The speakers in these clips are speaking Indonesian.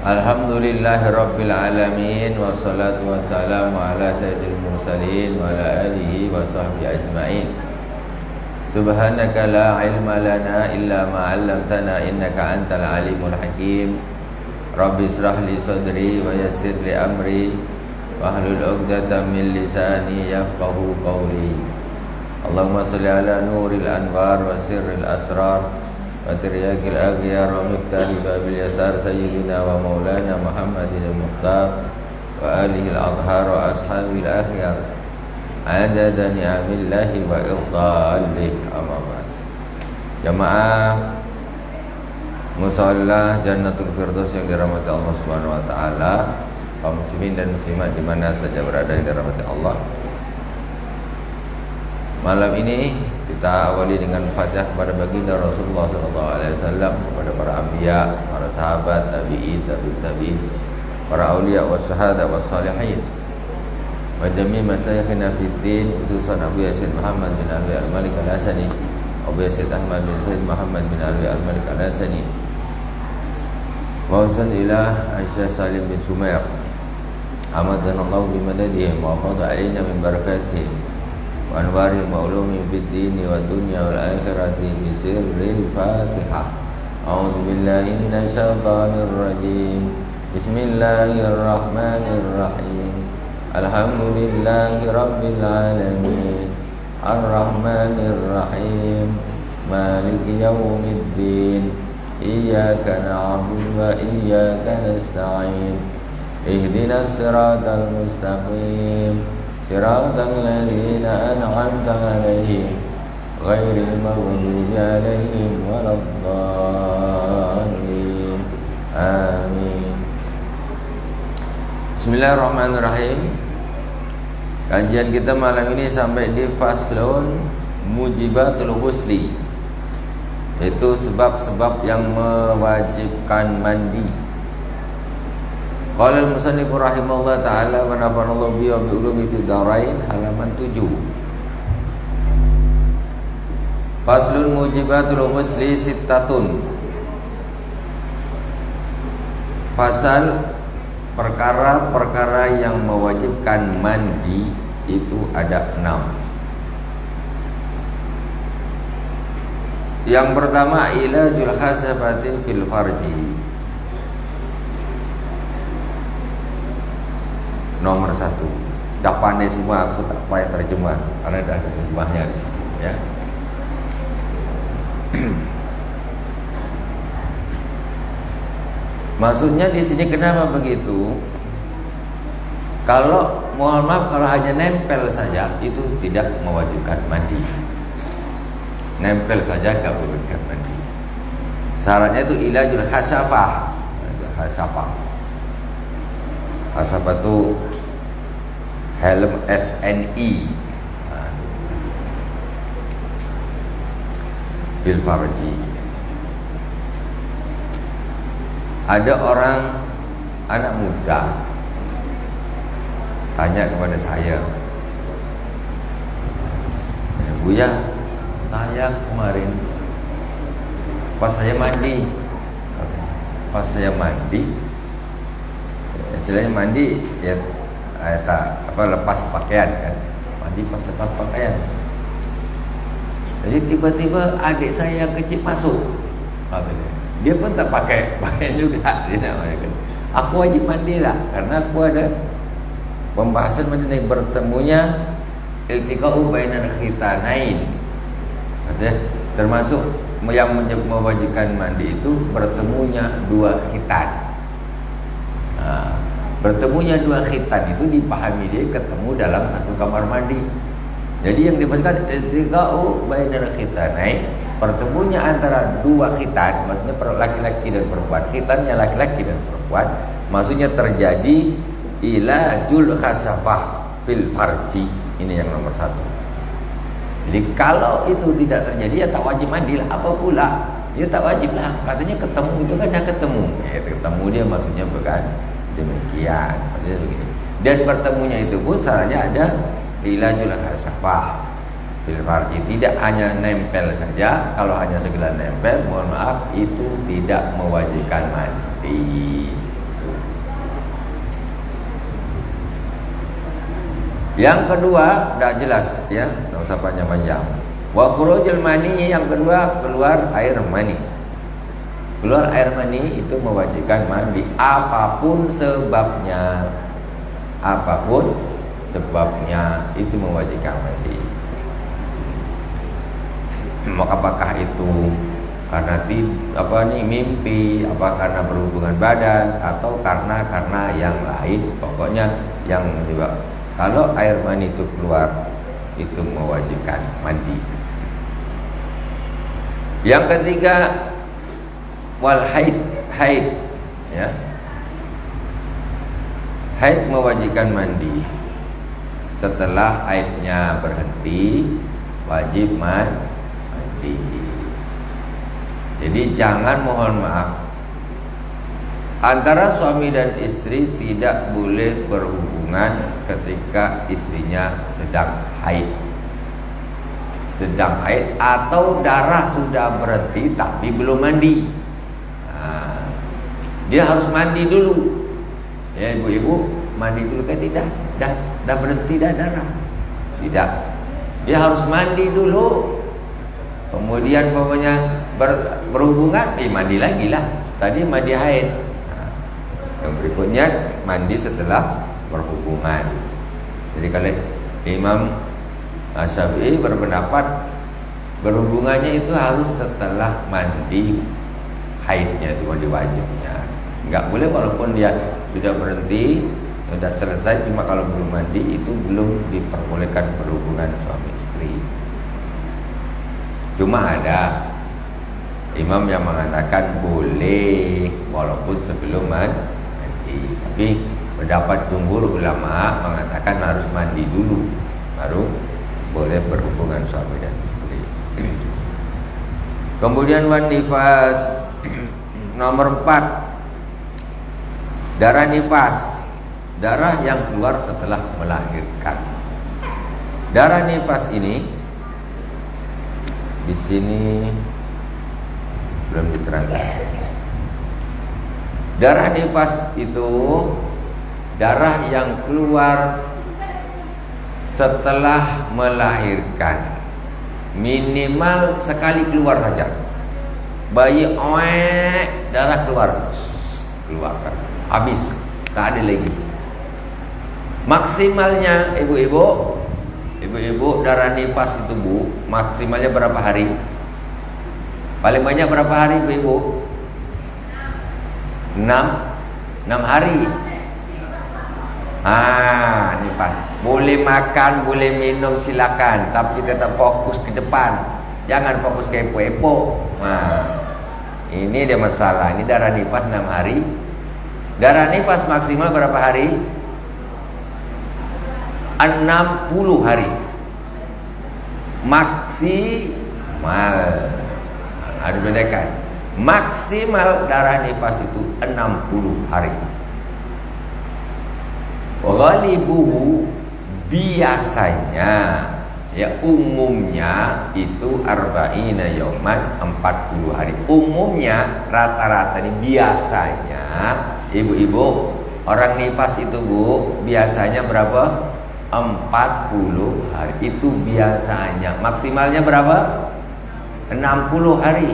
Alhamdulillahi Rabbil Alamin. Wassalatu wassalamu ala sayyidil mursalin wa ala alihi wa sahbihi ajma'in. Subhanaka la ilma lana illa ma 'allamtana innaka antal alimul hakim. Rabbi israh li sadri wa yassir li amri wahlul 'uqdatam min lisani yafqahu qawli. Allahumma shalli ala nuril anwar wa sirril asrar wa tiryakil aghyar wa miftahi babil yasar sayyidina wa maulana Muhammadin al-Mukhtar wa alihi al-adhar wa ashabil akhyar adada ni'amillahi wa irdalih. Amma ba'd. Jamaah musalla Jannatul Firdaus yang dirahmati Allah Subhanahu wa taala, kaum muslimin dan muslimat di mana saja berada yang dirahmati Allah. Malam ini kita awali dengan Fatihah kepada baginda Rasulullah SAW, kepada para anbiya, para sahabat, tabi'in, tabi'in, para auliya wa syuhada wa salihin, wa jami' masyayikhina fid din, khususan Abu Yazid Muhammad bin Alwi Al-Malik Al-Hasani, Abu Yazid Ahmad bin Said Muhammad bin Alwi Al-Malik Al-Hasani, wa usan ila Aisyah Salim bin Sumair, amadana Allah bimadadihim wa afadha alaina min barakatihim wa anwarihim wa ulumihim fid dini wa dunya wal akhirati bi sirril Fatihah. A'udzu billahi minasy syaithanir rajim. Bismillahirrahmanirrahim. Alhamdulillahi rabbil alamin. Arrahmanir rahim. Maliki yaumiddin. Iyyaka na'budu wa iyyaka nasta'in. Ihdinas siratal mustaqim. Siratal ladzina an'amta 'alaihim ghairil maghdubi 'alaihim waladdallin. Amin. Bismillahirrahmanirrahim. Kajian kita malam ini sampai di faslun mujibatul ghusli, yaitu sebab-sebab yang mewajibkan mandi. Qala al-musannif rahimahullah ta'ala wa nafa'anallahu bihi wa bi ulumi fid dharain, halaman 7. Faslun mujibatul ghusli sittatun. Fasal perkara-perkara yang mewajibkan mandi itu ada 6. Yang pertama, ilajul hasabatin fil farji. Nomor 1. Dah pandai semua, aku tak payah terjemah karena dah ada terjemahnya di situ, ya. Maksudnya di sini kenapa begitu? Kalau mohon maaf, kalau hanya nempel saja itu tidak mewajibkan mandi. Nempel saja tidak mewajibkan mandi. Syaratnya itu ilajul hasafah. Hasafah itu helm SNI bil farji. Ada orang anak muda tanya kepada saya, Buya, saya kemarin pas saya mandi, istilahnya mandi ya, lepas pakaian kan, mandi pas lepas pakaian. Jadi tiba-tiba adik saya yang kecil masuk, dia pun tak pakai pakaian juga. Dia nak kan, aku wajib mandi lah karena aku ada pembahasan mengenai bertemunya iltiqa'u bainal khitanain. Artinya termasuk yang mewajibkan mandi itu bertemunya dua khitan. Bertemunya dua khitan itu dipahami dia ketemu dalam satu kamar mandi. Jadi yang dimaksudkan iltiqa'u bainal khitanain, pertemunya antara dua khitan, maksudnya laki-laki dan perempuan. Khitannya laki-laki dan perempuan, maksudnya terjadi ilajul khasafah fil farji. Ini yang nomor 1. Jadi kalau itu tidak terjadi ya tak wajib mandi lah. Apa pula? Ya tak wajib lah. Katanya ketemu itu kan dah ketemu. Ketemu dia maksudnya bukan demikian. Maksudnya begini. Dan pertemunya itu pun syaratnya ada ilajul khasafah fil farji. Tidak hanya nempel saja. Kalau hanya sekedar nempel, mohon maaf, itu tidak mewajibkan mandi. Yang kedua, tidak jelas ya, tidak usah panjang-panjang. Wa khurujul mani, yang kedua keluar air mani. Keluar air mani itu mewajibkan mandi apapun sebabnya. Apapun sebabnya itu mewajibkan mandi. Apakah itu karena mimpi, apa karena berhubungan badan, atau karena yang lain, pokoknya yang menyebab. Kalau air mani itu keluar, itu mewajibkan mandi. Yang ketiga, wal haid ya. Haid mewajibkan mandi. Setelah haidnya berhenti, wajib mandi. Jadi jangan, mohon maaf, antara suami dan istri tidak boleh berhubungan ketika istrinya sedang haid. Sedang haid atau darah sudah berhenti tapi belum mandi. Nah, dia harus mandi dulu. Ya ibu-ibu, mandi dulu kan tidak? Dah berhenti dah darah. Tidak. Dia harus mandi dulu. Kemudian pokoknya berhubungan, mandi lagi lah. Tadi mandi haid. Yang berikutnya mandi setelah berhubungan. Jadi kalau Imam Syafi'i berpendapat berhubungannya itu harus setelah mandi haidnya, itu mandi wajibnya. Enggak boleh walaupun dia sudah berhenti, sudah selesai, cuma kalau belum mandi itu belum diperbolehkan berhubungan suami istri. Cuma ada imam yang mengatakan boleh walaupun sebelum mandi. Tapi pendapat jumhur ulama mengatakan harus mandi dulu baru boleh berhubungan suami dan istri. Kemudian wan nifas nomor 4, darah nifas, darah yang keluar setelah melahirkan. Darah nifas ini di sini belum diterangkan. Darah nifas itu darah yang keluar setelah melahirkan, minimal sekali keluar saja. Bayi darah keluarkan, habis, tak ada lagi. Maksimalnya ibu-ibu darah nifas itu bu, maksimalnya berapa hari? Paling banyak berapa hari ibu-ibu? 6 hari. Nifas. Boleh makan, boleh minum silakan, tapi tetap fokus ke depan. Jangan fokus ke epo-epo. Ini dia masalah. Ini darah nifas 6 hari. Darah nifas maksimal berapa hari? 60 hari. Maksimal. Ada bedakan. Maksimal darah nifas itu 60 hari. Ghalibuhu, biasanya ya umumnya itu arba'ina yauman, 40 hari. Umumnya rata-rata ini biasanya ibu-ibu orang nifas itu bu biasanya berapa? 40 hari. Itu biasanya. Maksimalnya berapa? 60 hari.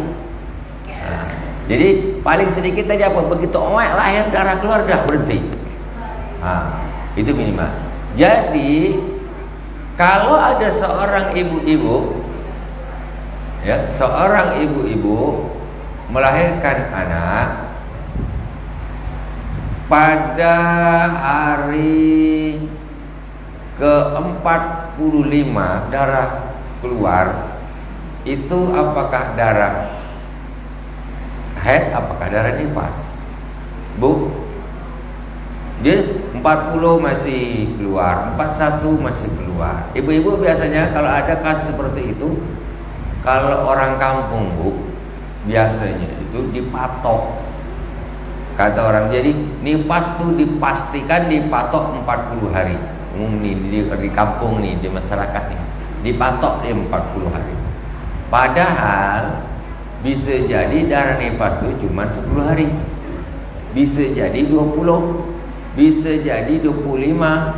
Jadi paling sedikit tadi apa? Begitu lahir darah keluar dah berhenti. Itu minimal. Jadi kalau ada seorang ibu-ibu ya, seorang ibu-ibu melahirkan anak pada hari ke-45 darah keluar, itu apakah darah haid, apakah darah nifas? Bu, dia 40 masih keluar, 41 masih keluar. Ibu-ibu biasanya kalau ada kasus seperti itu, kalau orang kampung bu, biasanya itu dipatok. Kata orang, jadi nifas tuh dipastikan dipatok 40 hari. Umum nih di kampung nih, di masyarakat nih, dipatok di 40 hari. Padahal bisa jadi darah nifas itu cuma 10 hari, bisa jadi 20, bisa jadi 25.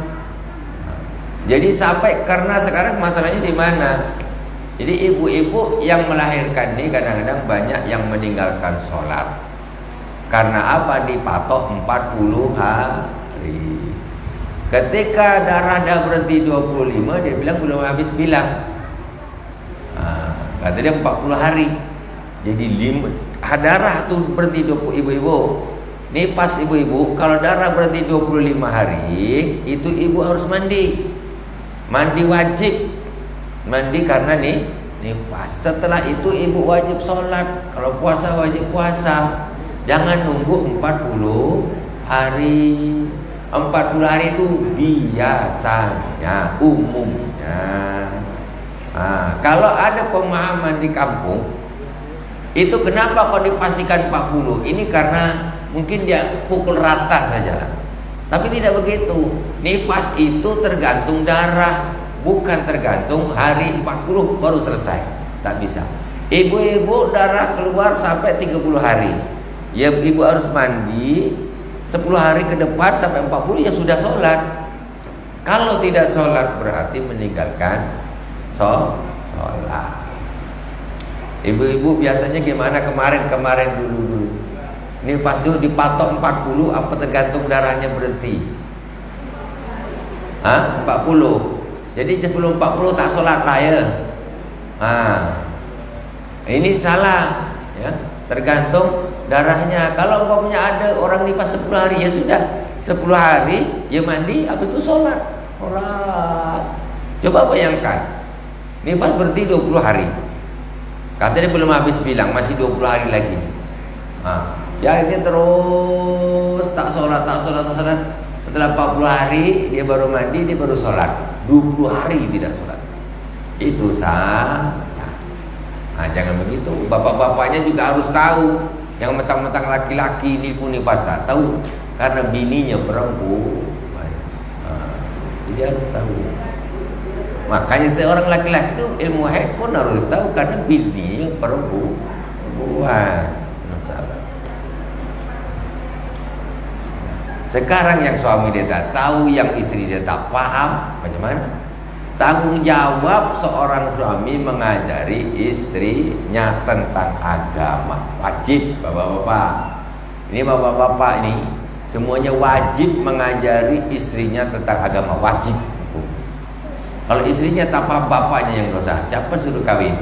Jadi sampai karena sekarang masalahnya di mana? Jadi ibu-ibu yang melahirkan ini kadang-kadang banyak yang meninggalkan sholat. Karena apa? Dipatok 40 hari. Ketika darah dah berhenti 25, dia bilang belum habis bilang. Kata dia 40 hari. Jadi darah tuh berhenti 20 ibu-ibu. Ini pas ibu-ibu, kalau darah berhenti 25 hari, itu ibu harus mandi. Mandi wajib. Mandi karena nifas. Setelah itu ibu wajib sholat. Kalau puasa wajib puasa. Jangan nunggu 40 hari. 40 hari itu biasanya, umumnya. Kalau ada pemahaman di kampung, itu kenapa kok dipastikan 40? Ini karena mungkin dia pukul rata saja lah. Tapi tidak begitu. Nifas itu tergantung darah, bukan tergantung hari 40 baru selesai. Tak bisa. Ibu-ibu darah keluar sampai 30 hari. Ya ibu harus mandi 10 hari ke depan sampai 40 ya sudah sholat. Kalau tidak sholat berarti meninggalkan sholat. Ibu-ibu biasanya gimana kemarin dulu. Ini pas itu dipatok 40 apa tergantung darahnya berhenti. 40. Jadi sebelum 40 tak sholat lah ya. Ini salah ya. Tergantung darahnya. Kalau umpamanya ada orang nifas 10 hari ya sudah 10 hari ya mandi habis itu sholat. Coba bayangkan nifas berhenti 20 hari. Katanya belum habis bilang masih 20 hari lagi. Ya ini terus tak sholat. Setelah 40 hari dia baru mandi, dia baru sholat. 20 hari tidak sholat. Itu salah. Jangan begitu. Bapak-bapaknya juga harus tahu. Yang mentang-mentang laki-laki ini pun nifas tak tahu, karena bininya perempuan. Jadi harus tahu. Makanya seorang laki-laki itu ilmu haid pun harus tahu, karena bininya perempuan. Masalah. Sekarang yang suami dia tak tahu, yang istri dia tak paham, bagaimana? Tanggung jawab seorang suami mengajari istrinya tentang agama. Wajib bapak-bapak. Ini bapak-bapak ini semuanya wajib mengajari istrinya tentang agama. Wajib. Kalau istrinya tak paham, bapaknya yang dosa. Siapa suruh kawin?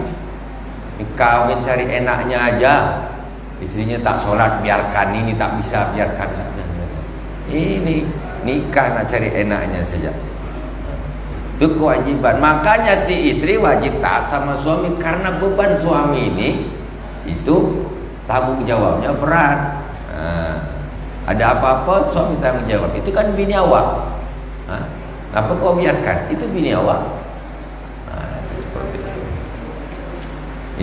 Kawin cari enaknya aja. Istrinya tak sholat, biarkan. Ini tak bisa, biarkan. Ini nikah nak cari enaknya saja. Itu kewajiban. Makanya si istri wajib taat sama suami, karena beban suami ini itu tanggung jawabnya berat. Ada apa-apa suami tanggung jawab. Itu kan bini awak. Apa kau biarkan? Itu bini awak. Itu seperti itu.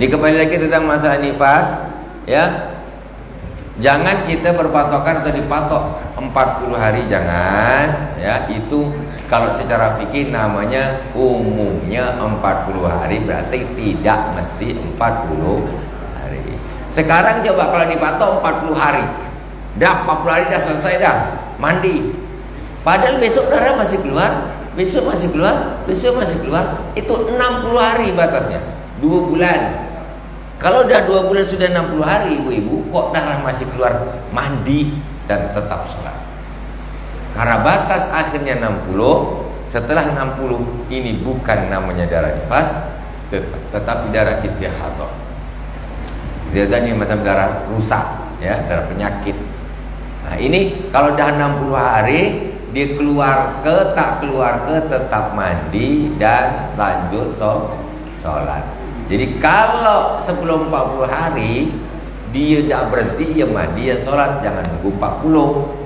Ini kembali lagi tentang masalah nifas, ya. Jangan kita berpatokan atau dipatok 40 hari, jangan, ya. Itu kalau secara fikih namanya umumnya 40 hari, berarti tidak mesti 40 hari. Sekarang coba kalau dipatok 40 hari, dah 40 hari dah selesai dah, mandi. Padahal besok darah masih keluar, besok masih keluar, besok masih keluar. Itu 60 hari batasnya, 2 bulan. Kalau udah 2 bulan sudah 60 hari ibu-ibu, kok darah masih keluar, mandi dan tetap sholat. Karena batas akhirnya 60, setelah 60 ini bukan namanya darah nifas, tetapi darah istihadah. Dia tadi macam darah rusak, ya, darah penyakit. Nah ini kalau dah 60 hari dia keluar ke tak keluar ke tetap mandi dan lanjut sholat. Jadi kalau sebelum 40 hari dia dah berhenti, ya mandi ya sholat, jangan nunggu 40.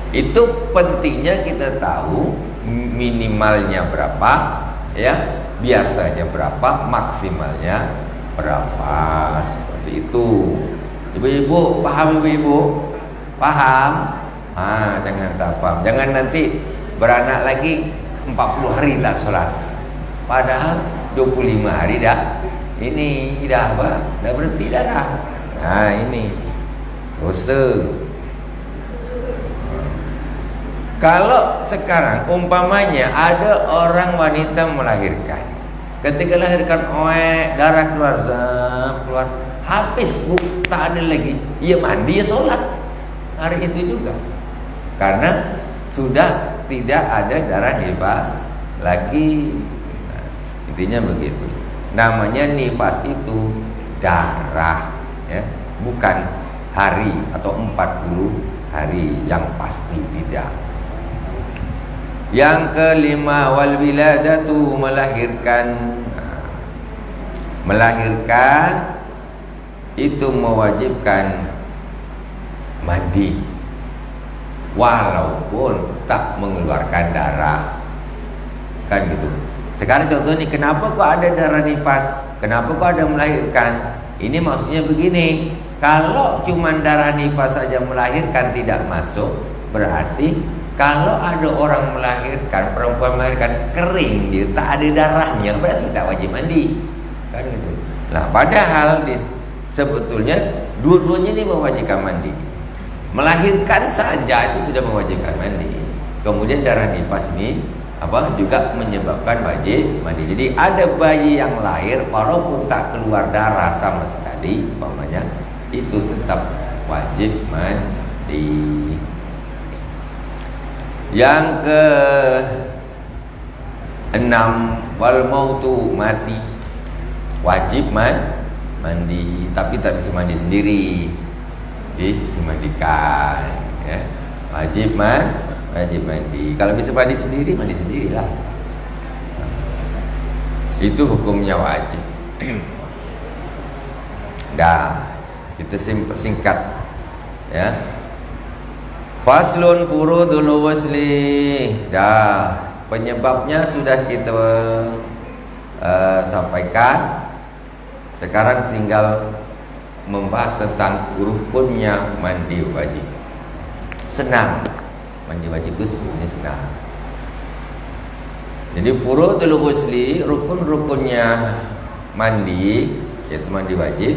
Itu pentingnya kita tahu minimalnya berapa, ya, biasanya berapa, maksimalnya berapa, seperti itu. Ibu-ibu paham? Ibu-ibu paham? Jangan tak paham, jangan nanti beranak lagi 40 hari tak sholat, padahal 25 hari dah ini dah apa? Dah berhenti darah. Ini dosa. Kalau sekarang umpamanya ada orang wanita melahirkan, ketika melahirkan darah keluar, keluar, habis bu, tak ada lagi. Ia mandi, ia sholat hari itu juga, karena sudah tidak ada darah nifas lagi. Nah, intinya begitu. Namanya nifas itu darah, ya, bukan hari atau 40 hari yang pasti, tidak. Yang kelima, wal wiladatu, melahirkan. Melahirkan itu mewajibkan mandi walaupun tak mengeluarkan darah, kan gitu. Sekarang contoh nih, kenapa kok ada darah nifas, kenapa kok ada melahirkan? Ini maksudnya begini, kalau cuma darah nifas saja melahirkan tidak masuk, berarti kalau ada orang melahirkan, perempuan melahirkan kering, dia tak ada darahnya, berarti tak wajib mandi, kan gitu. Nah, padahal sebetulnya dua-duanya ini mewajibkan mandi. Melahirkan saja itu sudah mewajibkan mandi. Kemudian darah nifas ini juga menyebabkan wajib mandi. Jadi ada bayi yang lahir walaupun tak keluar darah sama sekali, umpamanya, itu tetap wajib mandi. Yang ke-6, wal mautu, mati, wajib mandi, tapi tak bisa mandi sendiri, dimandikan, ya. Wajib mandi. Kalau bisa mandi sendirilah. Itu hukumnya wajib. Dah, itu singkat, ya. Faslun furudul wasli. Dah, penyebabnya sudah kita sampaikan. Sekarang tinggal membahas tentang rukunnya mandi wajib. Senang, mandi wajib itu sebenarnya senang. Jadi furudul wasli, rukun-rukunnya mandi, yaitu mandi wajib,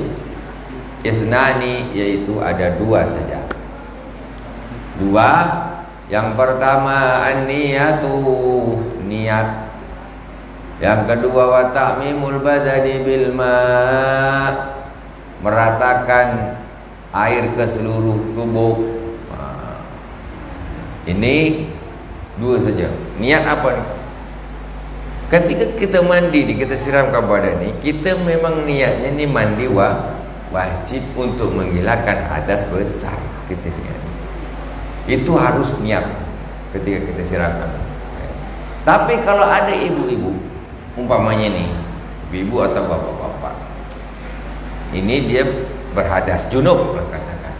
ithnani, yaitu ada 2 saja. 2. Yang pertama an-niyatu, niat. Yang kedua wa ta'mimul badani bil ma', meratakan air ke seluruh tubuh. Ini 2 saja. Niat apa nih? Ketika kita mandi, kita siramkan badan ini, kita memang niatnya ini mandi wajib untuk menghilangkan hadas besar, kita niat. Itu harus niat ketika kita siramkan. Tapi kalau ada ibu-ibu, umpamanya nih, ibu atau bapak-bapak, ini dia berhadas junub lah katakan.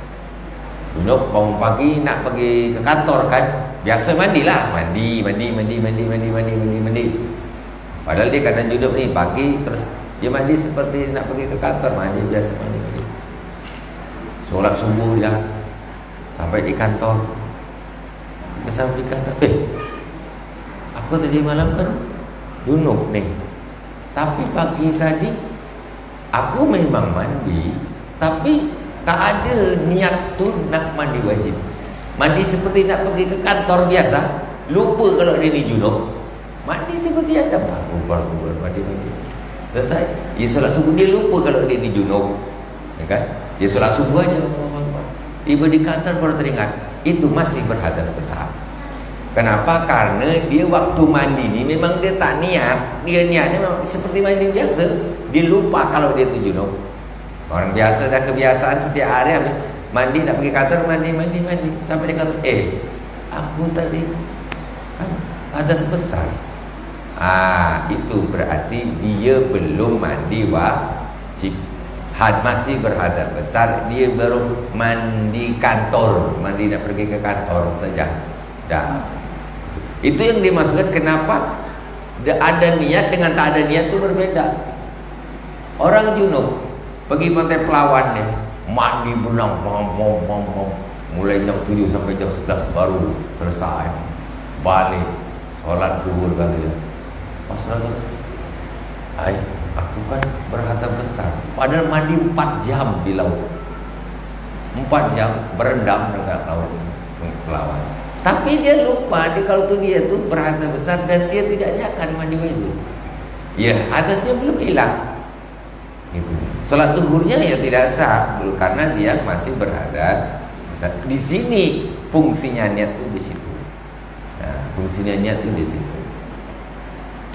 Junub bangun pagi nak pergi ke kantor kan, biasa mandilah, mandi. Padahal dia kadang junub nih pagi, terus dia mandi seperti nak pergi ke kantor, mandi biasa mandi. Sholat subuh dia sampai di kantor. Sampai di kantor, aku tadi malam kan junub nih, tapi pagi tadi aku memang mandi, tapi tak ada niat tu nak mandi wajib. Mandi seperti nak pergi ke kantor biasa, lupa kalau dia ni junub. Mandi seperti aja, baru mandi. Selesai. Dia solat subuh, dia lupa kalau dia ni junub, ya kan? Dia solat subuh aja. Tiba di kantor baru teringat, itu masih berhadas besar. Kenapa? Karena dia waktu mandi ni memang dia tak niat. Dia niatnya memang seperti mandi biasa. Dia lupa kalau dia tu junub. Orang biasa dah kebiasaan setiap hari habis mandi nak pergi kantor, mandi sampai di kantor, aku tadi kan hadas besar. Itu berarti dia belum mandi wajib. Masih berhadas besar, dia baru mandi kantor, mandi nak pergi ke kantor saja. Dah. Itu yang dimaksudkan kenapa ada niat dengan tak ada niat itu berbeda. Orang junub pergi pantai Pelawan nih, mandi berenang, mulai jam 7 sampai jam 11 baru selesai. Balik, sholat zuhur kali ya. Pas lagi, aku kan berhadas besar. Padahal mandi 4 jam di laut. 4 jam berendam dekat laut Sungai Pelawan. Tapi dia lupa kalau dia tuh berharta besar dan dia tidak niatkan mandi wajib. Ya, hadasnya belum hilang. Gitu. Salat zuhurnya ya tidak sah karena dia masih berhadas besar. Di sini fungsinya niat itu di situ. Nah, fungsinya niat itu di situ.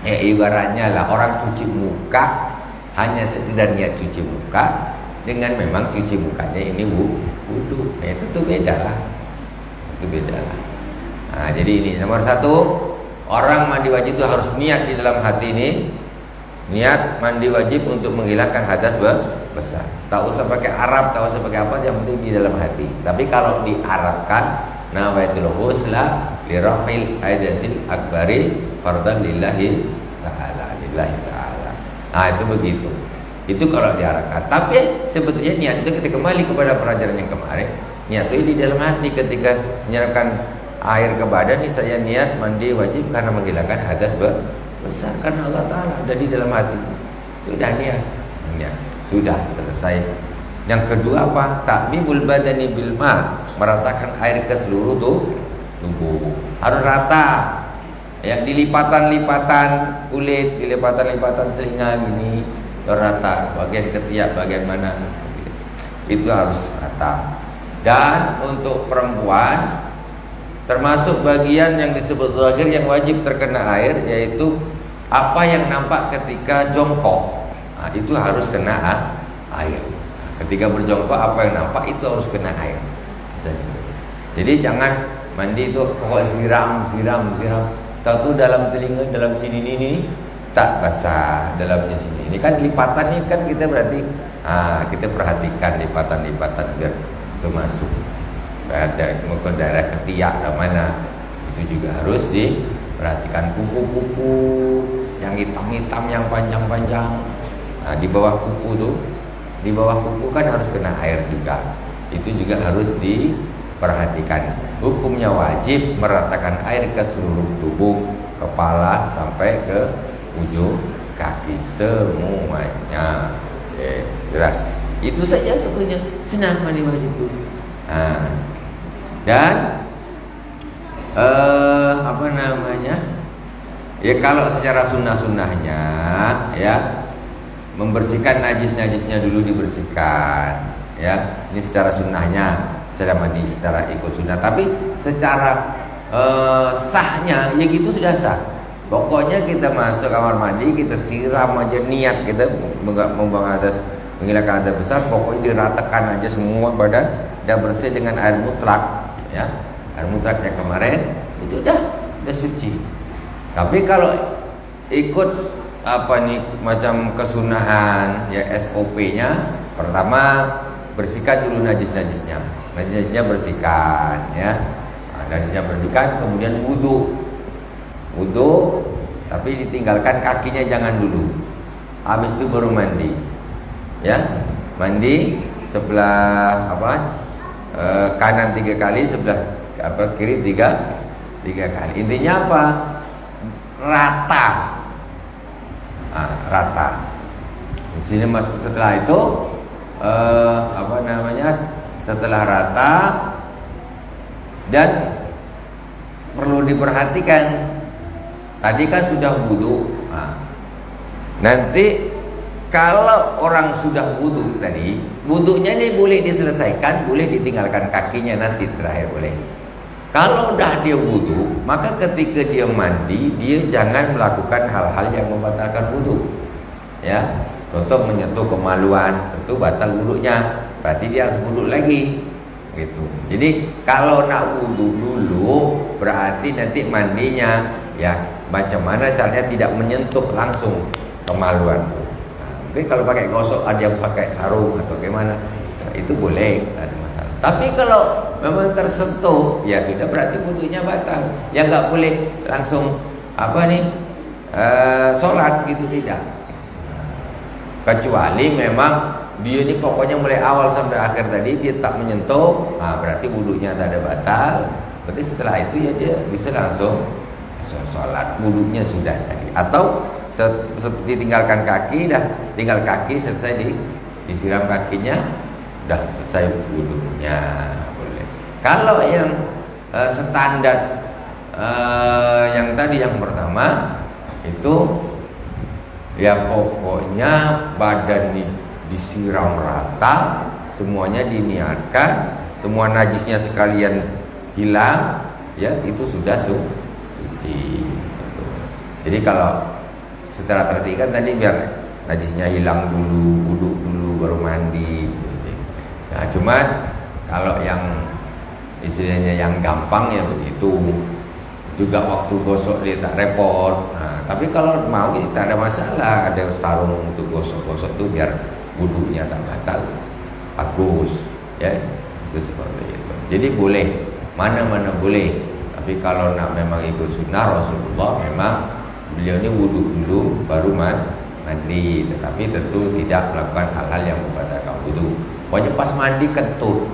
Ya ibaratnya lah orang cuci muka hanya sekedar niat cuci muka dengan memang cuci mukanya ini wudu. Ya, itu tuh beda lah. Itu beda lah. Nah, jadi ini nomor satu, orang mandi wajib itu harus niat di dalam hati ini. Niat mandi wajib untuk menghilangkan hadas besar. Tak usah pakai Arab, tak usah pakai apa, yang penting di dalam hati. Tapi kalau diarabkan, nawaitul ghusla li raf'il hadasil akbari fardan lillahi ta'ala, lillahi ta'ala. Nah, itu begitu. Itu kalau diarabkan. Tapi sebetulnya niat itu kita kembali kepada pelajaran yang kemarin. Niat itu di dalam hati ketika menyerahkan air ke badan, ini saya niat mandi wajib karena menghilangkan hadas besar karena Allah Ta'ala ada di dalam hati. Sudah niat, sudah selesai. Yang kedua apa? Takbibul badani bil ma, meratakan air ke seluruh tubuh. Harus rata. Yang dilipatan-lipatan kulit, dilipatan-lipatan telinga gini, rata. Bagian ketiak, bagian mana? Itu harus rata. Dan untuk perempuan termasuk bagian yang disebut zahir yang wajib terkena air, yaitu apa yang nampak ketika jongkok. Nah, itu harus kena air. Ketika berjongkok apa yang nampak itu harus kena air. Jadi jangan mandi itu pokok siram. Tahu dalam telinga, dalam sini ini tak basah, dalamnya sini. Ini kan lipatan ini kan kita berarti kita perhatikan lipatan-lipatan biar itu masuk. Ada mungkin daerah ketiak dan mana itu juga harus diperhatikan. Kuku-kuku yang hitam-hitam yang panjang-panjang, nah di bawah kuku kan harus kena air juga, itu juga harus diperhatikan. Hukumnya wajib meratakan air ke seluruh tubuh, kepala sampai ke ujung kaki semuanya. Jelas itu saja sebetulnya, senang mandi wajib itu. Dan apa namanya? Ya kalau secara sunnah-sunnahnya ya membersihkan najis-najisnya dulu dibersihkan, ya. Ini secara sunnahnya, secara mandi, secara ikut sunnah. Tapi secara sahnya ya gitu sudah sah. Pokoknya kita masuk kamar mandi, kita siram aja niat kita membuang hadas, menghilangkan hadas besar, pokoknya diratakan aja semua badan dan bersih dengan air mutlak. Ya, air mutlaknya kemarin itu udah suci. Tapi kalau ikut apa nih macam kesunahan ya SOP-nya, pertama bersihkan dulu najis-najisnya bersihkan ya. Najisnya bersihkan, kemudian wudu, tapi ditinggalkan kakinya jangan dulu. Habis itu baru mandi. Ya, mandi sebelah kanan 3 kali, sebelah kiri 3 kali. Intinya apa? Rata. Rata. Di sini masuk setelah itu setelah rata, dan perlu diperhatikan. Tadi kan sudah wudu. Nanti kalau orang sudah wudu tadi, wudunya ini boleh diselesaikan, boleh ditinggalkan kakinya nanti terakhir boleh. Kalau udah dia wudu, maka ketika dia mandi, dia jangan melakukan hal-hal yang membatalkan wudu. Ya, contoh menyentuh kemaluan, itu batal wudunya. Berarti dia harus wudu lagi. Gitu. Jadi kalau nak wudu dulu, berarti nanti mandinya ya macam mana caranya tidak menyentuh langsung kemaluan. Tapi kalau pakai gosok, ada yang pakai sarung atau gimana, itu boleh, tidak ada masalah. Tapi kalau memang tersentuh, ya sudah berarti wudunya batal. Ya nggak boleh langsung sholat gitu, tidak. Kecuali memang dia ini pokoknya mulai awal sampai akhir tadi dia tak menyentuh, berarti wudunya tak ada batal. Berarti setelah itu ya dia bisa langsung sholat, wudunya sudah tadi. Atau seperti tinggalkan kaki, tinggal kaki selesai disiram kakinya, sudah selesai wudunya, boleh. Kalau yang standar yang tadi yang pertama itu ya pokoknya badan disiram rata, semuanya diniatkan, semua najisnya sekalian hilang, ya itu sudah suci. Jadi kalau setelah perhatikan tadi biar najisnya hilang dulu, wudhu dulu baru mandi. Nah cuman kalau yang istilahnya yang gampang ya begitu, juga waktu gosok dia tak repot. Nah, tapi kalau mau tak ada masalah, ada sarung untuk gosok-gosok tuh biar wudhunya tak batal, bagus ya, itu seperti itu. Jadi boleh, mana-mana boleh. Tapi kalau nak memang ikut sunnah Rasulullah, memang beliau ini wudhu dulu baru mandi, tetapi tentu tidak melakukan hal-hal yang membatalkan wudhu. Pokoknya pas mandi kentut,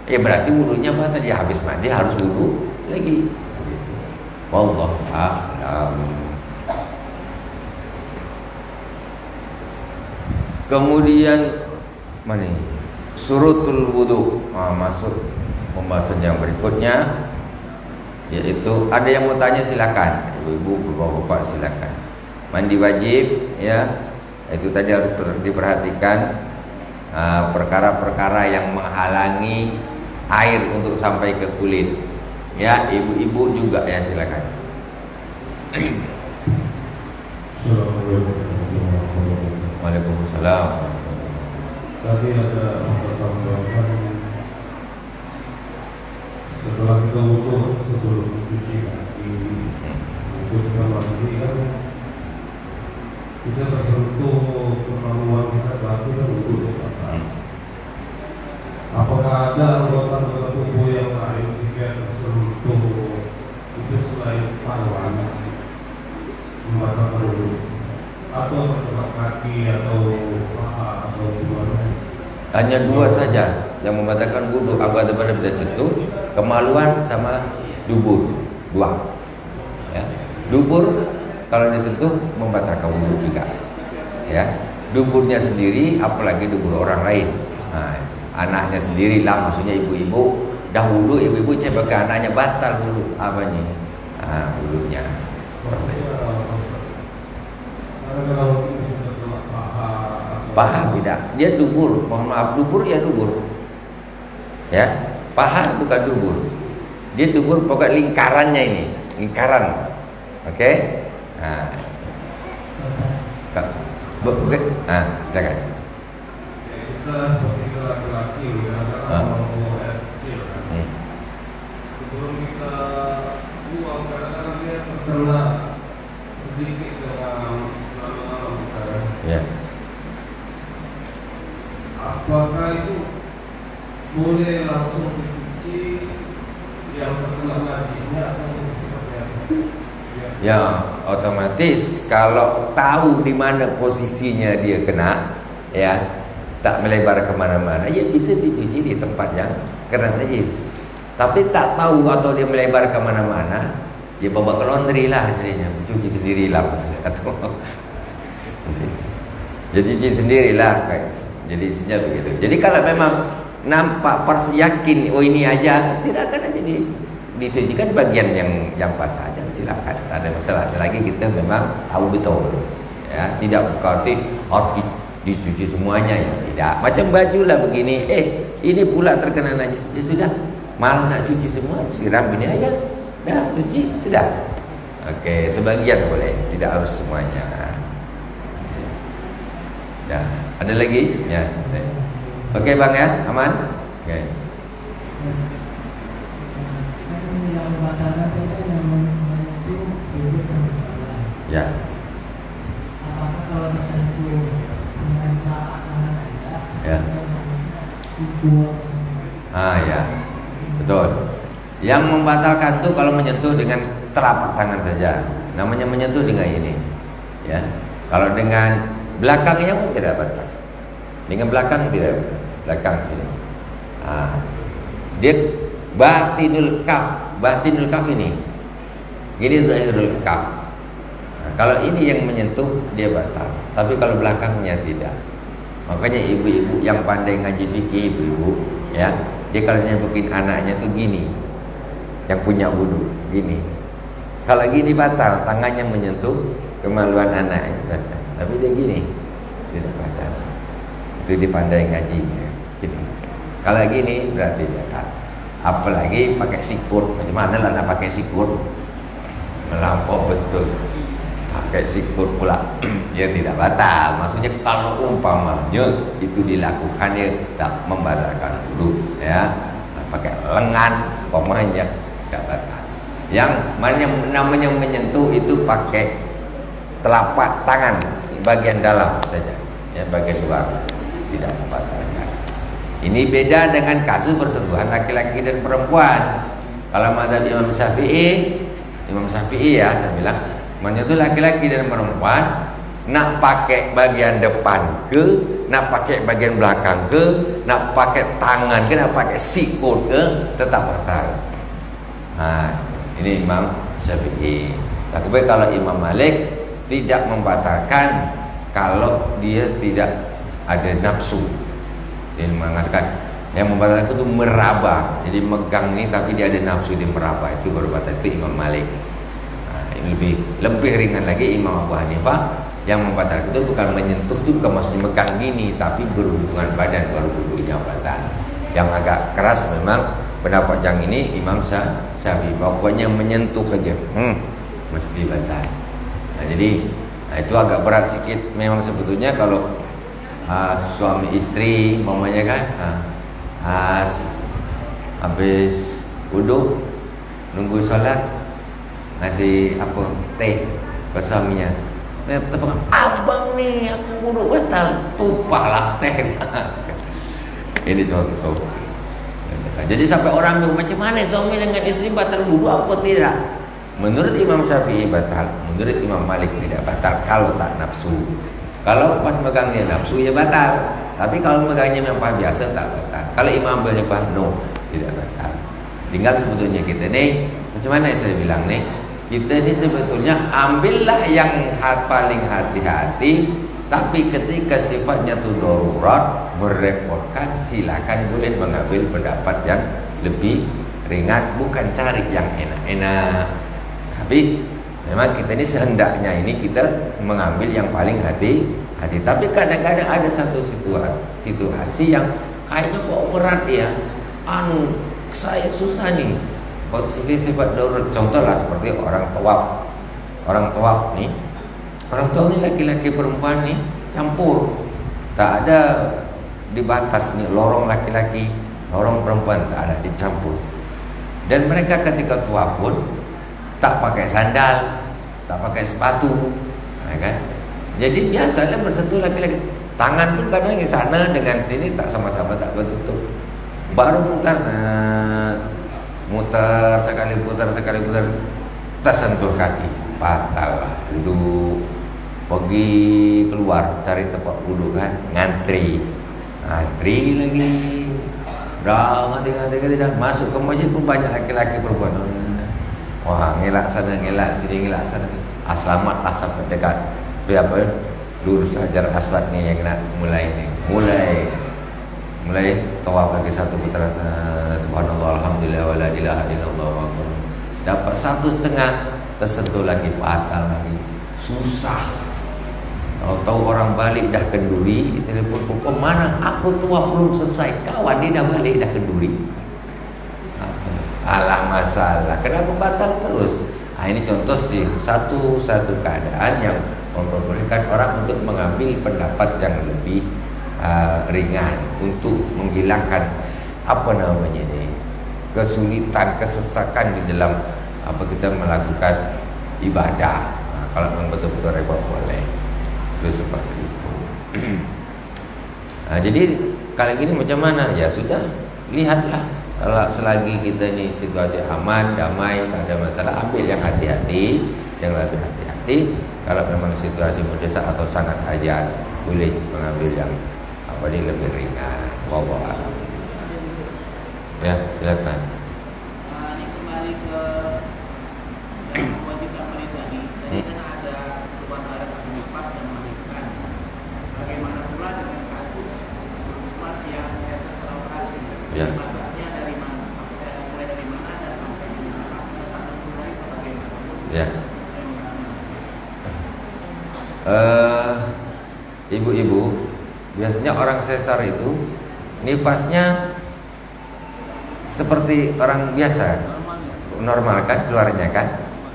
ya berarti wudhunya batal, dia habis mandi harus wudhu lagi. Wallahu a'lam. Kemudian mana ini? Surutul wudu. Masuk pembahasan yang berikutnya, yaitu ada yang mau tanya silakan. Ibu-ibu, bapak-bapak silakan. Mandi wajib ya. Itu tadi harus diperhatikan perkara-perkara yang menghalangi air untuk sampai ke kulit. Ya, ibu-ibu juga ya silakan. Waalaikumsalam. Tadi ada sampaikan setelah kita wudu sebelum mencuci kaki, untuk mandi kan kita tersentuh kemampuan kita berarti kan wudu. Apakah ada anggota tubuh yang lain jika tersentuh itu selain paruan membatalkan wudu, atau telapak kaki atau paha atau gimana? Hanya dua saja yang membatalkan wudu anggota badan dari situ, kemaluan sama dubur, dua. Ya. Dubur kalau disentuh membatalkan wudu juga. Ya. Duburnya sendiri, apalagi dubur orang lain. Nah, anaknya sendiri lah, maksudnya ibu-ibu dah wudu, ibu-ibu coba ke anaknya batal wudu apanya? Wudunya. Paha tidak, dia dubur. Mohon maaf, dubur ya dubur. Ya, paha bukan dubur. Dia dubur pokok lingkarannya ini, lingkaran. Oke? Nah, silakan. Kita seperti laki-laki, mau air kecil kan. Sebelum kita buang, kadang-kadang dia terkena sedikit dengan malam-malam kan. Ya. Apakah itu boleh langsung dicuci yang terkena najisnya atau seperti apa? Ya, otomatis kalau tahu di mana posisinya dia kena, ya, tak melebar kemana-mana, ya bisa dicuci di tempat yang kena najis. Tapi tak tahu atau dia melebar kemana-mana, ya bawa ke laundry lah jadinya, cuci sendirilah maksudnya. Jadi cuci sendirilah, jadi isinya begitu. Jadi kalau memang nampak yakin, oh ini aja, silakan aja disucikan bagian yang pas saja, silakan, tak ada masalah. Selagi kita memang tahu betul, ya, tidak berarti harus disuci semuanya, ya tidak. Macam baju lah begini, ini pula terkena najis, ya sudah, malah nak cuci semua, siram ini aja, dah suci, sudah. Oke, sebagian boleh, tidak harus semuanya. Ya, ada lagi? Ya. Oke bang ya, aman? Oke. Ya. Ya. Ya, betul. Yang membatalkan tuh kalau menyentuh dengan telapak tangan saja, namanya menyentuh dengan ini. Ya. Kalau dengan belakangnya pun tidak batal. Dengan belakang tidak batal. Belakang sini. Dia batinul kaf ini. Ini zahirul kaf. Kalau ini yang menyentuh dia batal. Tapi kalau belakangnya tidak. Makanya ibu-ibu yang pandai ngaji fikih, ibu-ibu, ya, dia kalau nyebutin anaknya tuh gini. yang punya wudu gini. Kalau gini batal, tangannya menyentuh kemaluan anak batal. Tapi dia gini tidak batal. Itu dipandai ngaji gini. Kalau gini berarti batal. Apalagi pakai sikut. Macam mana lah nak pakai sikut? Melampau betul. Pakai sikut pula ya tidak batal. Maksudnya kalau umpamanya itu dilakukan ya tak membatalkan wudu ya. Pakai lengan umpamanya tidak batal. Yang namanya menyentuh itu pakai telapak tangan bagian dalam saja ya, bagian luar tidak membatalkan. Ini beda dengan kasus bersentuhan laki-laki dan perempuan. Kalau mazhab Imam Syafi'i ya saya bilang menyentuh laki-laki dan perempuan, nak pakai bagian depan ke, nak pakai bagian belakang ke, nak pakai tangan ke, nak pakai sikut ke, tetap batal. Nah, ini Imam Syafi'i. Tapi kalau Imam Malik tidak membatalkan kalau dia tidak ada nafsu. Dia mengatakan yang membatalkan itu meraba. Jadi megang ini tapi dia ada nafsu, dia meraba, itu baru batal. Itu Imam Malik. Lebih ringan lagi Imam Abu Hanifah yang membatalkan itu bukan menyentuh, itu bukan maksudnya megang gini, tapi berhubungan badan baru wudunya batal. Yang agak keras memang pendapat yang ini Imam Syafi'i, pokoknya menyentuh saja mesti batal. Nah, jadi itu agak berat sedikit memang sebetulnya kalau suami istri umpamanya kan habis wudu nunggu sholat ngasih apa teh ke suaminya, tepuk abang nih aku wudu batal, tumpahlah teh. Ini contoh. Jadi sampai orang bilang macam mana suami dengan istri batal wudu apa tidak? Menurut Imam Syafi'i batal, menurut Imam Malik tidak batal kalau tak nafsu. Kalau pas megangnya nafsu ya batal, tapi kalau megangnya memang biasa tak batal. Kalau Imam Abu Hanifah no, tidak batal. Tinggal sebetulnya kita nih, macam mana saya bilang nih, kita ini sebetulnya ambillah yang paling hati-hati, tapi ketika sifatnya itu darurat, merepotkan, silakan boleh mengambil pendapat yang lebih ringan, bukan cari yang enak-enak. Tapi memang kita ini sehendaknya ini kita mengambil yang paling hati-hati. Tapi kadang-kadang ada satu situasi yang kayaknya kok berat ya. Saya susah nih. Posisi sifat darurat, contoh lah seperti orang tawaf. Orang tawaf nih, orang tawaf ini laki-laki perempuan nih campur. Tak ada dibatas nih, lorong laki-laki, lorong perempuan tak ada, dicampur. Dan mereka ketika tawaf pun tak pakai sandal, tak pakai sepatu, ya kan? Jadi biasanya bersentuh laki-laki. Tangan pun kadang di sana dengan sini tak sama-sama, tak bertutup. Baru mutar sekali putar, tersentuh kaki, batal lah. Duduk, pergi keluar cari tempat wudhu kan, ngantri lagi. Dah ngantri dan masuk ke masjid pun banyak laki-laki perempuan. Wah, ngelak sana, ngelak sini, ngelak sana. Selamatlah sampai dekat. Tapi apa? Lurus Hajar Aswad nih yang nak mulai tawaf lagi satu putaran. Subhanallah, alhamdulillah, wala ilaha illallah wa akbar. Dapat 1,5, tersentuh lagi, batal lagi. Susah. Kalau tahu orang balik dah kenduri, telepon pokok mana? Aku tua belum selesai. Kawan dia dah balik dah kenduri. Alah masalah, kenapa batal terus? Nah, ini contoh sih satu keadaan yang memperbolehkan orang untuk mengambil pendapat yang lebih ringan untuk menghilangkan apa namanya ini kesulitan, kesesakan di dalam apa kita melakukan ibadah. Nah, kalau memang betul-betul repot boleh, itu seperti itu. Nah, jadi kali ini macam mana? Ya sudah, lihatlah. Kalau selagi kita ini situasi aman, damai, tak ada masalah, ambil yang hati-hati, yang lebih hati-hati. Kalau memang situasi mendesak atau sangat hajat, boleh mengambil yang apa ini lebih ringan. Wallahu a'lam. Ya, silakan. Ini kembali ke yang mewajibkan wanita ini. Jadi kan ada perubahan barat atau lepas dan melahirkan. Bagaimana pula dengan kasus perempuan yang terserah operasi? Ya. Batasnya dari mana? Mulai dari mana dan sampai mana? Ibu-ibu, biasanya orang sesar itu nifasnya seperti orang biasa, normal kan keluarnya kan,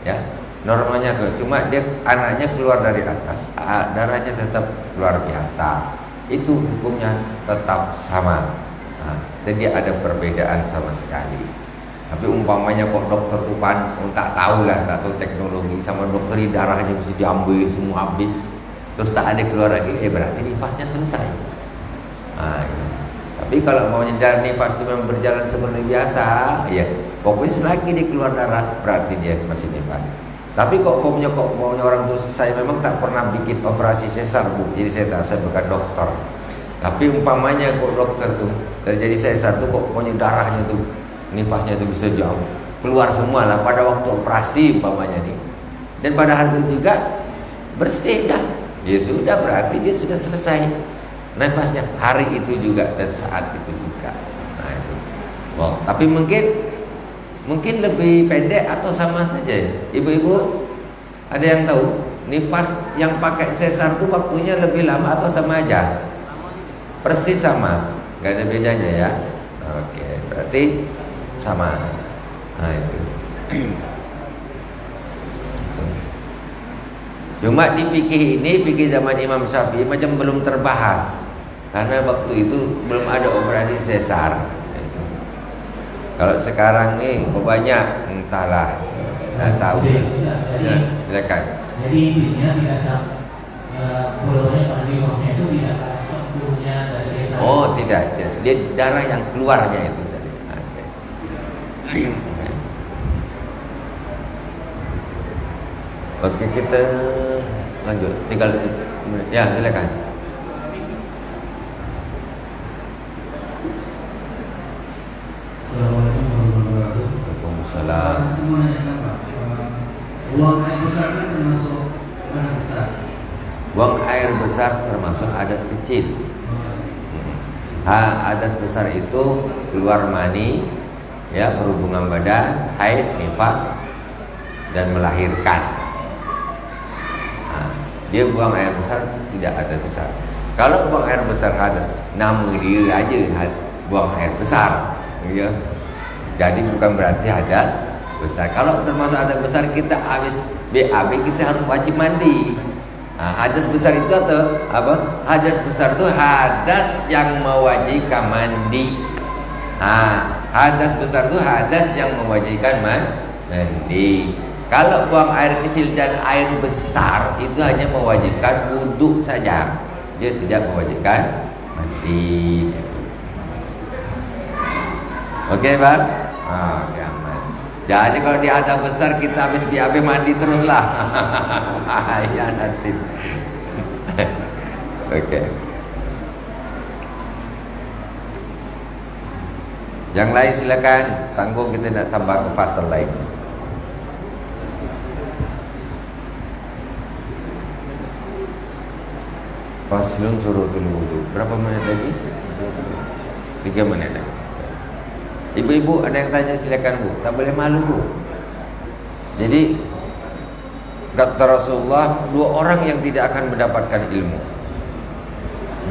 ya normalnya cuma dia anaknya keluar dari atas, darahnya tetap keluar biasa, itu hukumnya tetap sama. Jadi ada perbedaan sama sekali. Tapi umpamanya kok dokter tuh tak tahu lah, tak tahu teknologi, sama dokter darahnya mesti diambil semua habis, terus tak ada keluar lagi, berarti nifasnya selesai. Gitu. Tapi kalau maunya darah nifas itu memang berjalan seperti biasa, ya pokoknya selagi dia keluar darah berarti dia masih nifas. Tapi kok maunya orang tuh, saya memang tak pernah bikin operasi sesar, Bu. Jadi saya bukan dokter. Tapi umpamanya kok dokter tuh terjadi sesar tuh kok maunya darahnya tuh nifasnya itu bisa jauh keluar semua lah pada waktu operasi umpamanya nih, dan pada hari itu juga bersih dah, ya sudah berarti dia sudah selesai nifasnya hari itu juga dan saat itu juga. Nah itu, tapi mungkin lebih pendek atau sama saja ya? Ibu-ibu ada yang tahu nifas yang pakai sesar itu waktunya lebih lama atau sama aja? Persis sama, nggak ada bedanya ya. Oke, berarti sama. Nah itu. Cuma di fikih zaman Imam Syafi'i macam belum terbahas, karena waktu itu belum ada operasi sesar. Itu. Kalau sekarang nih banyak, entahlah, nggak tahu. Silakan. Jadi intinya biasa pulaunya pada divorce itu tidak sempurnya dari sesar. Oh tidak, dia darah yang keluarnya itu. Oke, kita lanjut. Tinggal ya, silakan. Assalamualaikum warahmatullahi wabarakatuh. Waalaikumsalam. Semuanya Pak. Buang air besar kan termasuk hadas besar. Buang air besar termasuk hadas kecil. Hadas besar itu keluar mani, ya, berhubungan badan, haid, nifas, dan melahirkan. Dia buang air besar tidak hadas besar. Kalau buang air besar hadas, nama dia aja buang air besar, ya. Jadi bukan berarti hadas besar. Kalau termasuk hadas besar, kita habis BAB kita harus wajib mandi. Hadas besar itu apa? Hadas besar itu hadas yang mewajibkan mandi. Hadas besar itu hadas yang mewajibkan mandi. Kalau buang air kecil dan air besar itu hanya mewajibkan wudhu saja, dia tidak mewajibkan mandi. Oke, Pak? Oke, aman. Jadi kalau di hadas besar kita habis BAB mandi teruslah. Ya nanti. Oke. Yang lain silakan, tanggung kita nak tambah ke pasal lain. Faslun surutul wudu. Berapa menit lagi? 3 menit lagi. Ibu-ibu ada yang tanya silakan, Bu. Tak boleh malu, Bu. Jadi kata Rasulullah, 2 orang yang tidak akan mendapatkan ilmu.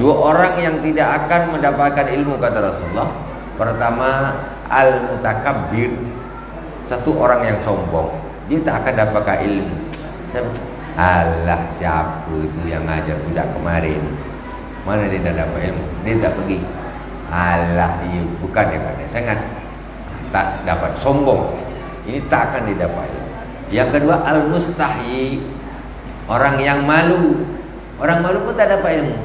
2 orang yang tidak akan mendapatkan ilmu kata Rasulullah. Pertama, al-mutakabbir. 1 orang yang sombong. Dia tak akan dapatkan ilmu. Alah, siapa itu yang ngajar budak kemarin? Mana dia dah dapat ilmu? Dia tak pergi. Alah, dia bukan dia pandai sangat, tak dapat, sombong. Ini tak akan didapat. Yang kedua, al-mustahi, orang yang malu. Orang malu pun tak dapat ilmu.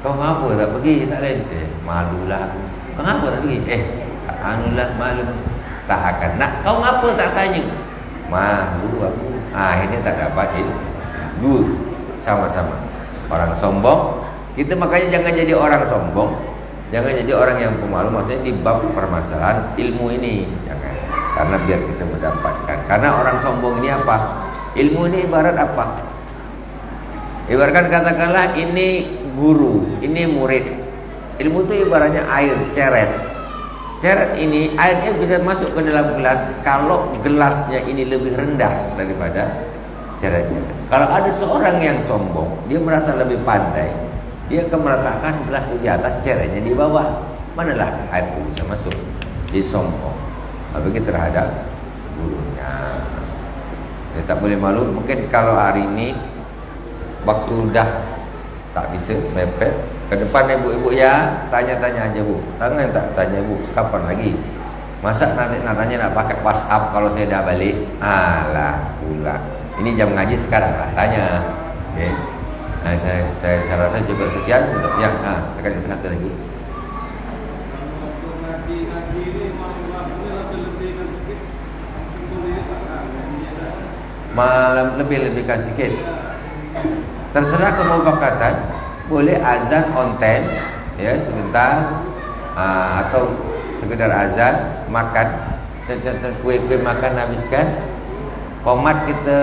Kau ngapa tak pergi? Tak lain. Malulah aku. Kau ngapa tak pergi? Anulah malu. Tak akan. Nak, kau ngapa tak tanya? Malu aku. Ini tak dapat ilmu. 2 sama-sama orang sombong. Kita makanya jangan jadi orang sombong, jangan jadi orang yang pemalu. Maksudnya di bab permasalahan ilmu ini jangan, karena biar kita mendapatkan. Karena orang sombong ini apa? Ilmu ini ibarat apa? Ibaratkan katakanlah ini guru, ini murid. Ilmu itu ibaratnya air, ceret. Ceret ini airnya bisa masuk ke dalam gelas kalau gelasnya ini lebih rendah daripada caranya. Kalau ada seorang yang sombong, dia merasa lebih pandai, dia akan meletakkan gelas di atas, cerenya di bawah. Manalah air itu bisa masuk? Dia sombong. Apalagi terhadap gurunya. Dia tak boleh malu. Mungkin kalau hari ini waktu dah tak bisa mepet, ke depan ibu-ibu ya tanya-tanya aja bu. Tangan tak tanya bu, kapan lagi? Masa nanti natanya nak pakai WhatsApp kalau saya dah balik? Alah pula. Ini jam ngaji sekarang lah, tanya. Oke. Nah, saya rasa cukup sekian untuk yang sekali satu lagi. Malam lebih-lebihkan sikit. Terserah kemufakatan, boleh azan on time ya sebentar, atau sekedar azan, makan kue-kue makan habiskan. Komat kita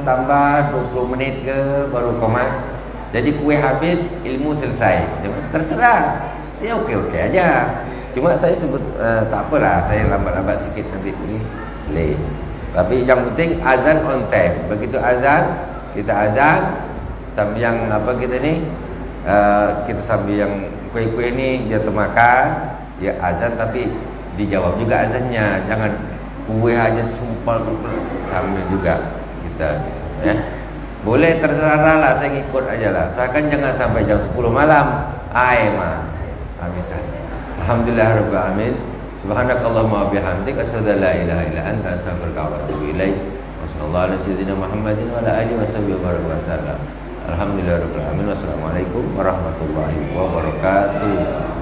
tambah 20 menit ke baru komat. Jadi kue habis, ilmu selesai. Terserah. Saya okey-okey aja. Cuma saya sebut tak apalah, saya lambat-lambat sikit nanti ini boleh. Tapi yang penting azan on time. Begitu azan, kita azan sambil yang apa kita ni, kita sambil yang kue-kue ni dia termakan, dia azan tapi dijawab juga azannya. Jangan kue hanya sumpal sambil juga kita ya. Boleh terserah lah, saya ikut aja lah. Seakan jangan sampai jam 10 malam. Habisan. Alhamdulillah rabbil alamin. Subhanakallahumma wa bihamdika asyhadu an la ilaha illa anta astaghfiruka wa atubu ilaik. Wassallallahu ala sayyidina Muhammadin wa ala alihi wasallam. Alhamdulillah rabbil alamin. Wassalamualaikum warahmatullahi wabarakatuh.